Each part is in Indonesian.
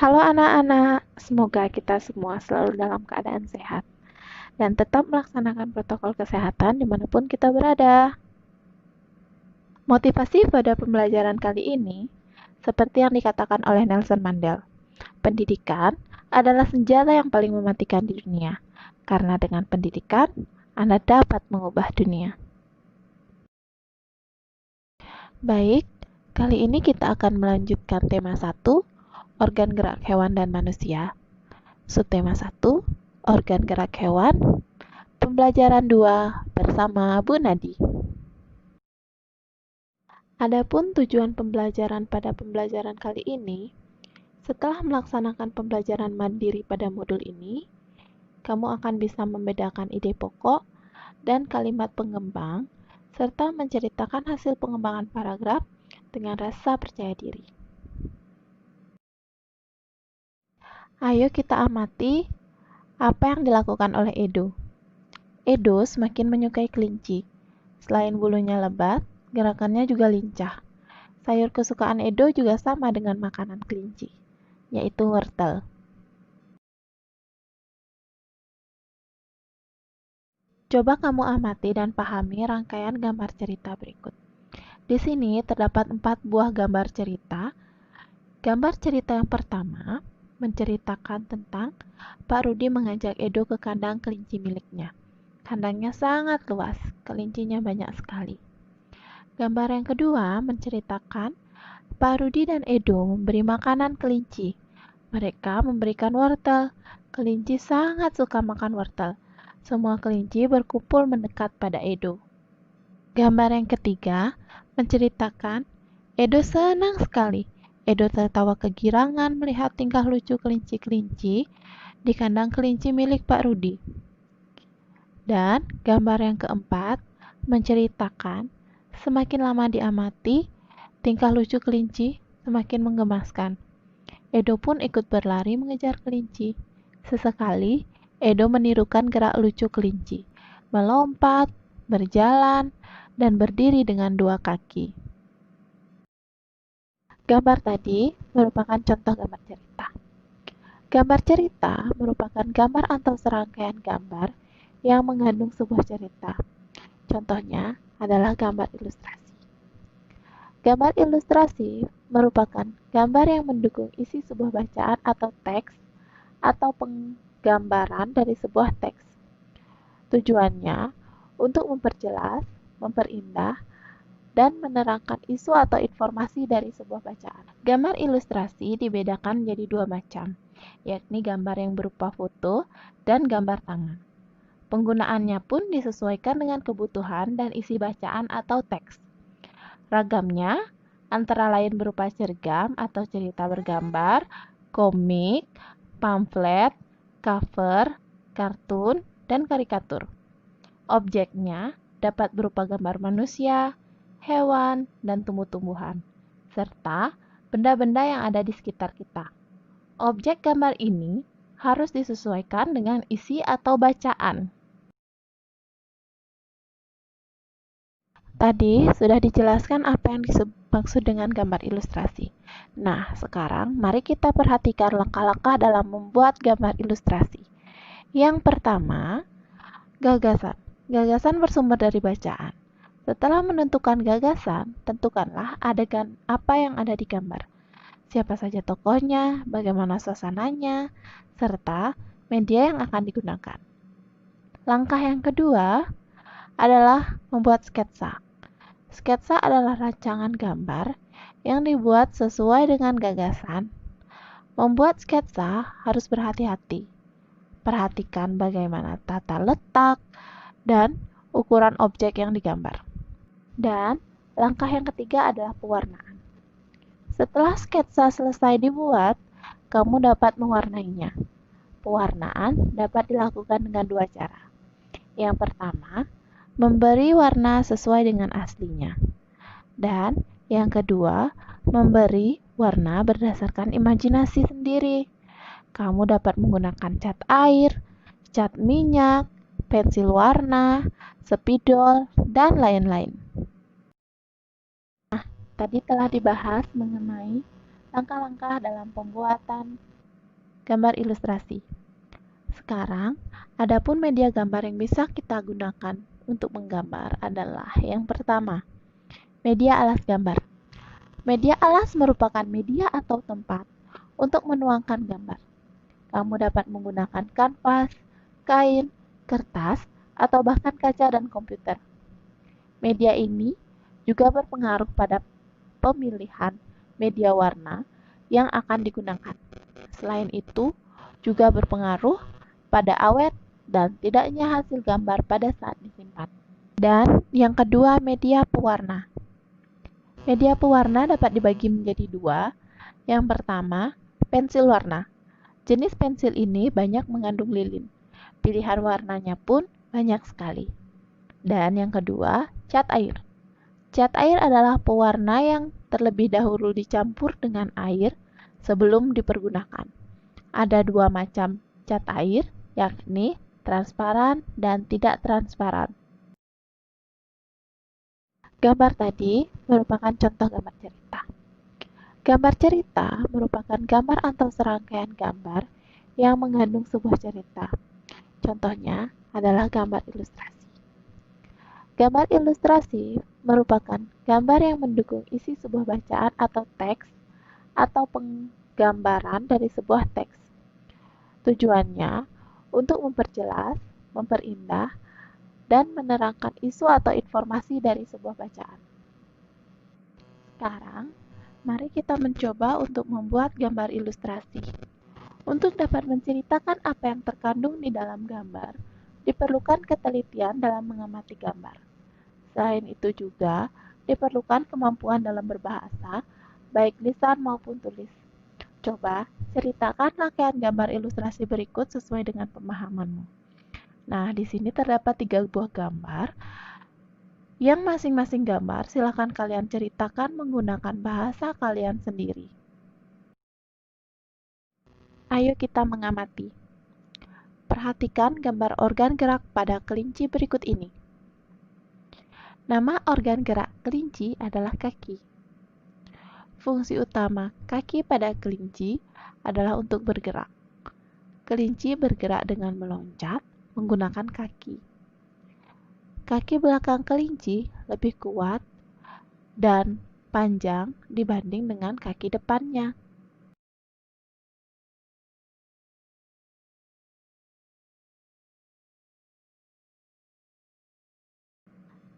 Halo anak-anak, semoga kita semua selalu dalam keadaan sehat dan tetap melaksanakan protokol kesehatan dimanapun kita berada. Motivasi pada pembelajaran kali ini, seperti yang dikatakan oleh Nelson Mandela, pendidikan adalah senjata yang paling mematikan di dunia, karena dengan pendidikan, Anda dapat mengubah dunia. Baik, kali ini kita akan melanjutkan tema 1, organ gerak hewan dan manusia. Subtema 1, organ gerak hewan. Pembelajaran 2 bersama Bu Nadi. Adapun tujuan pembelajaran pada pembelajaran kali ini, setelah melaksanakan pembelajaran mandiri pada modul ini, kamu akan bisa membedakan ide pokok dan kalimat pengembang, serta menceritakan hasil pengembangan paragraf dengan rasa percaya diri. Ayo kita amati apa yang dilakukan oleh Edo. Edo semakin menyukai kelinci. Selain bulunya lebat, gerakannya juga lincah. Sayur kesukaan Edo juga sama dengan makanan kelinci, yaitu wortel. Coba kamu amati dan pahami rangkaian gambar cerita berikut. Di sini terdapat 4 buah gambar cerita. Gambar cerita yang pertama menceritakan tentang Pak Rudi mengajak Edo ke kandang kelinci miliknya. Kandangnya sangat luas, kelincinya banyak sekali. Gambar yang kedua menceritakan Pak Rudi dan Edo memberi makanan kelinci. Mereka memberikan wortel. Kelinci sangat suka makan wortel. Semua kelinci berkumpul mendekat pada Edo. Gambar yang ketiga menceritakan Edo senang sekali. Edo tertawa kegirangan melihat tingkah lucu kelinci-kelinci di kandang kelinci milik Pak Rudi. Dan gambar yang keempat menceritakan semakin lama diamati, tingkah lucu kelinci semakin menggemaskan. Edo pun ikut berlari mengejar kelinci. Sesekali, Edo menirukan gerak lucu kelinci, melompat, berjalan, dan berdiri dengan 2 kaki. Gambar tadi merupakan contoh gambar cerita. Gambar cerita merupakan gambar atau serangkaian gambar yang mengandung sebuah cerita. Contohnya adalah gambar ilustrasi. Gambar ilustrasi merupakan gambar yang mendukung isi sebuah bacaan atau teks atau penggambaran dari sebuah teks. Tujuannya untuk memperjelas, memperindah, dan menerangkan isu atau informasi dari sebuah bacaan. Gambar ilustrasi dibedakan menjadi 2 macam, yakni gambar yang berupa foto dan gambar tangan. Penggunaannya pun disesuaikan dengan kebutuhan dan isi bacaan atau teks. Ragamnya antara lain berupa cergam atau cerita bergambar, komik, pamflet, cover, kartun, dan karikatur. Objeknya dapat berupa gambar manusia, hewan, dan tumbuh-tumbuhan, serta benda-benda yang ada di sekitar kita. Objek gambar ini harus disesuaikan dengan isi atau bacaan. Tadi sudah dijelaskan apa yang dimaksud dengan gambar ilustrasi. Nah, sekarang mari kita perhatikan langkah-langkah dalam membuat gambar ilustrasi. Yang pertama, gagasan. Gagasan bersumber dari bacaan. Setelah menentukan gagasan, tentukanlah adegan apa yang ada di gambar. Siapa saja tokohnya, bagaimana suasananya, serta media yang akan digunakan. Langkah yang kedua adalah membuat sketsa. Sketsa adalah rancangan gambar yang dibuat sesuai dengan gagasan. Membuat sketsa harus berhati-hati. Perhatikan bagaimana tata letak dan ukuran objek yang digambar. Dan langkah yang ketiga adalah pewarnaan. Setelah sketsa selesai dibuat, kamu dapat mewarnainya. Pewarnaan dapat dilakukan dengan 2 cara. Yang pertama, memberi warna sesuai dengan aslinya. Dan yang kedua, memberi warna berdasarkan imajinasi sendiri. Kamu dapat menggunakan cat air, cat minyak, pensil warna, spidol, dan lain-lain. Tadi telah dibahas mengenai langkah-langkah dalam pembuatan gambar ilustrasi. Sekarang, adapun media gambar yang bisa kita gunakan untuk menggambar adalah yang pertama, media alas gambar. Media alas merupakan media atau tempat untuk menuangkan gambar. Kamu dapat menggunakan kanvas, kain, kertas, atau bahkan kaca dan komputer. Media ini juga berpengaruh pada pemilihan media warna yang akan digunakan. Selain itu, juga berpengaruh pada awet dan tidaknya hasil gambar pada saat disimpan. Dan yang kedua, media pewarna. Media pewarna dapat dibagi menjadi dua. Yang pertama, pensil warna. Jenis pensil ini banyak mengandung lilin. Pilihan warnanya pun banyak sekali. Dan yang kedua, cat air. Cat air adalah pewarna yang terlebih dahulu dicampur dengan air sebelum dipergunakan. Ada dua macam cat air, yakni transparan dan tidak transparan. Gambar tadi merupakan contoh gambar cerita. Gambar cerita merupakan gambar atau serangkaian gambar yang mengandung sebuah cerita. Contohnya adalah gambar ilustrasi. Gambar ilustrasi merupakan gambar yang mendukung isi sebuah bacaan atau teks atau penggambaran dari sebuah teks. Tujuannya untuk memperjelas, memperindah, dan menerangkan isu atau informasi dari sebuah bacaan. Sekarang, mari kita mencoba untuk membuat gambar ilustrasi. Untuk dapat menceritakan apa yang terkandung di dalam gambar, diperlukan ketelitian dalam mengamati gambar. Selain itu juga, diperlukan kemampuan dalam berbahasa, baik lisan maupun tulis. Coba, ceritakan rangkaian gambar ilustrasi berikut sesuai dengan pemahamanmu. Nah, di sini terdapat 3 buah gambar. Yang masing-masing gambar silakan kalian ceritakan menggunakan bahasa kalian sendiri. Ayo kita mengamati. Perhatikan gambar organ gerak pada kelinci berikut ini. Nama organ gerak kelinci adalah kaki. Fungsi utama kaki pada kelinci adalah untuk bergerak. Kelinci bergerak dengan meloncat menggunakan kaki. Kaki belakang kelinci lebih kuat dan panjang dibanding dengan kaki depannya.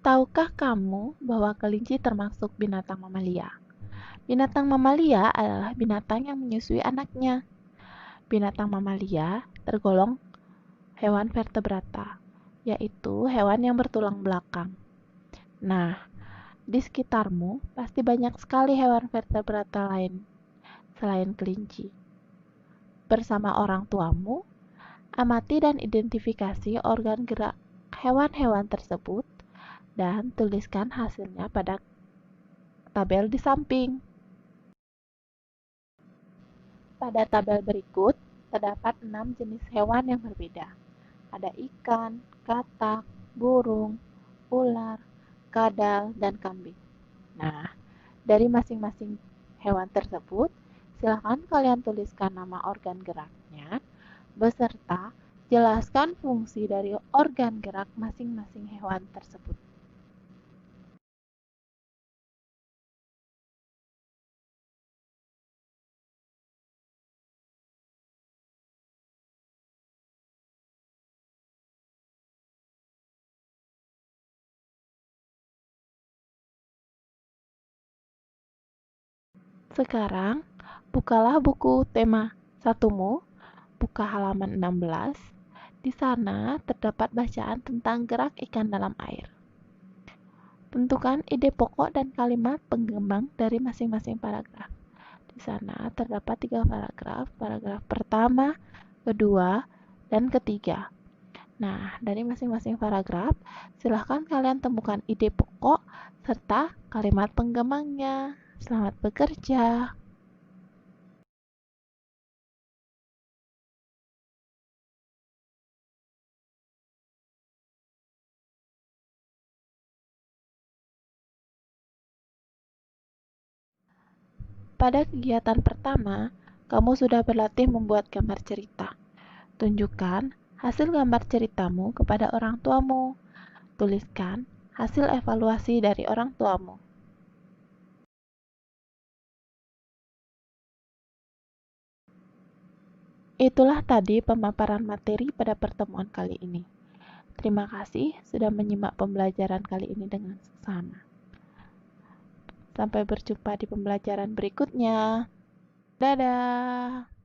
Tahukah kamu bahwa kelinci termasuk binatang mamalia? Binatang mamalia adalah binatang yang menyusui anaknya. Binatang mamalia tergolong hewan vertebrata, yaitu hewan yang bertulang belakang. Nah, di sekitarmu pasti banyak sekali hewan vertebrata lain selain kelinci. Bersama orang tuamu, amati dan identifikasi organ gerak hewan-hewan tersebut dan tuliskan hasilnya pada tabel di samping. Pada tabel berikut, terdapat 6 jenis hewan yang berbeda. Ada ikan, katak, burung, ular, kadal, dan kambing. Nah, dari masing-masing hewan tersebut, silakan kalian tuliskan nama organ geraknya, beserta jelaskan fungsi dari organ gerak masing-masing hewan tersebut. Sekarang, bukalah buku tema satumu, buka halaman 16. Di sana terdapat bacaan tentang gerak ikan dalam air. Tentukan ide pokok dan kalimat penggembang dari masing-masing paragraf. Di sana terdapat 3 paragraf, paragraf pertama, kedua, dan ketiga. Nah, dari masing-masing paragraf, silahkan kalian temukan ide pokok serta kalimat penggembangnya. Selamat bekerja. Pada kegiatan pertama, kamu sudah berlatih membuat gambar cerita. Tunjukkan hasil gambar ceritamu kepada orang tuamu. Tuliskan hasil evaluasi dari orang tuamu. Itulah tadi pemaparan materi pada pertemuan kali ini. Terima kasih sudah menyimak pembelajaran kali ini dengan seksama. Sampai berjumpa di pembelajaran berikutnya. Dadah!